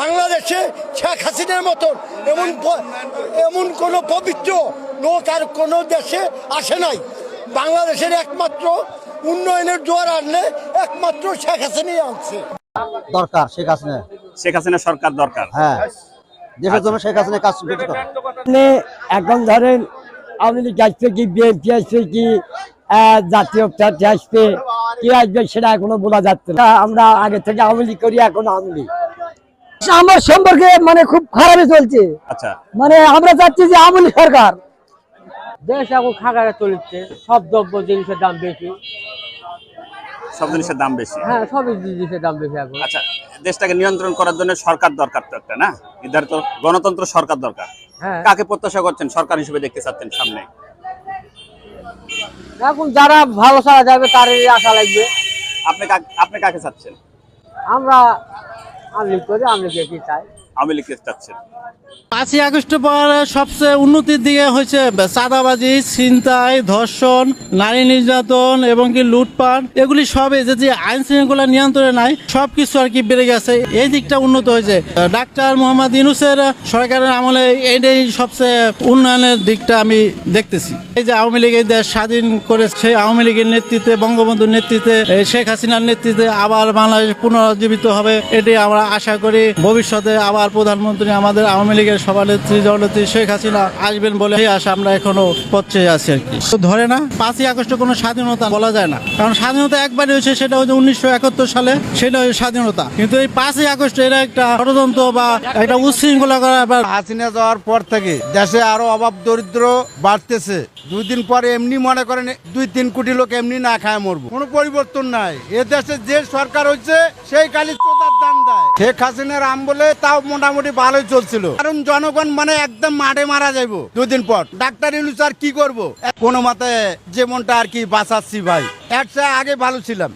বাংলাদেশে শেখ হাসিনার মতন এমন কোনো পবিত্র লোক আর কোনো দেশে আসে নাই। বাংলাদেশের একমাত্র উন্নয়নের জোয়ার আনলে একমাত্র শেখ হাসিনাই আনছে। দরকার শেখ হাসিনা সরকার দরকার। হ্যাঁ, দেশের জন্য শেখ হাসিনা কাজ বেশি করে। এখন ধরেন আওয়ামী লীগ আসবে কি, বিএনপি আসবে কি, জাতীয় পার্টি আসবে কি আসবে সেটা এখনো বলা যাচ্ছে না। আমরা আগে থেকে আওয়ামী লীগ করি, এখন আওয়ামী লীগ। আমার সম্পর্কে মানে খুব খারাপই চলছে। আচ্ছা, মানে আমরা চাচ্ছি যে আওয়ামী লীগ সরকার। দেশ এখন খাগারে চলছে, সব দ্রব্য জিনিসের দাম বেশি। সব জিনিসের দাম বেশি। হ্যাঁ, সব জিনিসের দাম বেশি এখন। আচ্ছা, দেশটাকে নিয়ন্ত্রণ করার জন্য সরকার দরকার তো একটা, না? নির্ধারিত গণতন্ত্র সরকার দরকার। হ্যাঁ, কাকে প্রত্যাশা করছেন সরকার হিসেবে দেখতে চাচ্ছেন সামনে? এখন যারা ভালো চালা যাবে তারই আশা লাগবে। আপনি কাকে চাচ্ছেন? আমরা আওয়ামী লীগ করি, আওয়ামী লীগ কি চাই? আওয়ামী লীগকে চাচ্ছেন। 5ই আগস্টের পর সবচেয়ে উন্নতির দিকে হয়েছে চাঁদাবাজি, ছিনতাই, ধর্ষণ, নারী নির্যাতন এবং কি লুটপাট, এগুলি সবে যে আইন শৃঙ্খলা নিয়ন্ত্রণে নাই সবকিছু আর কি বেড়ে গেছে। এই দিকটা উন্নত হয়েছে ডাক্তার মোহাম্মদ ইউনূসের সরকারের আমলে। এইটাই সবচেয়ে উন্নয়নের দিকটা আমি দেখতেছি। এই যে আওয়ামী লীগ এই দেশ স্বাধীন করে, সেই আওয়ামী লীগের নেতৃত্বে, বঙ্গবন্ধুর নেতৃত্বে, শেখ হাসিনার নেতৃত্বে আবার বাংলাদেশ পুনরুজ্জীবিত হবে। এটি আমরা আশা করি ভবিষ্যতে আবার প্রধানমন্ত্রী আমাদের আওয়ামী লীগের সভানেত্রী জননেত্রী শেখ হাসিনা আসবেন বলে এই আশা আমরা এখনো পথে আছি আর কি। তো ধরে না 5ই আগস্টে কোনো স্বাধীনতা বলা যায় না, কারণ স্বাধীনতা একবারই হয়েছে, সেটা হচ্ছে 1971 সালে, সেটা হচ্ছে স্বাধীনতা। কিন্তু এই 5ই আগস্ট এরা একটা ষড়যন্ত্র বা একটা উচ্ছৃঙ্খলা করা। হাসিনা যাওয়ার পর থেকে দেশে আরো অভাব দরিদ্র বাড়তেছে। 2 দিন পরে এমনি মনে করেন 2-3 কোটি লোক এমনি না খায় মরবো। কোনো পরিবর্তন নাই। এ দেশে যে সরকার হচ্ছে সেই খালি চোদার দান দেয়। শেখ হাসিনার আমলে তাও মোটামুটি ভালোই চলছিল, কারণ জনগণ মানে একদম মাঠে মারা যাইবো 2 দিন পর। ডাক্তার ইউনূস আর কি করবো, কোনো মতে যেমনটা আর কি বাঁচাচ্ছি ভাই। এর চেয়ে আগে ভালো ছিলাম।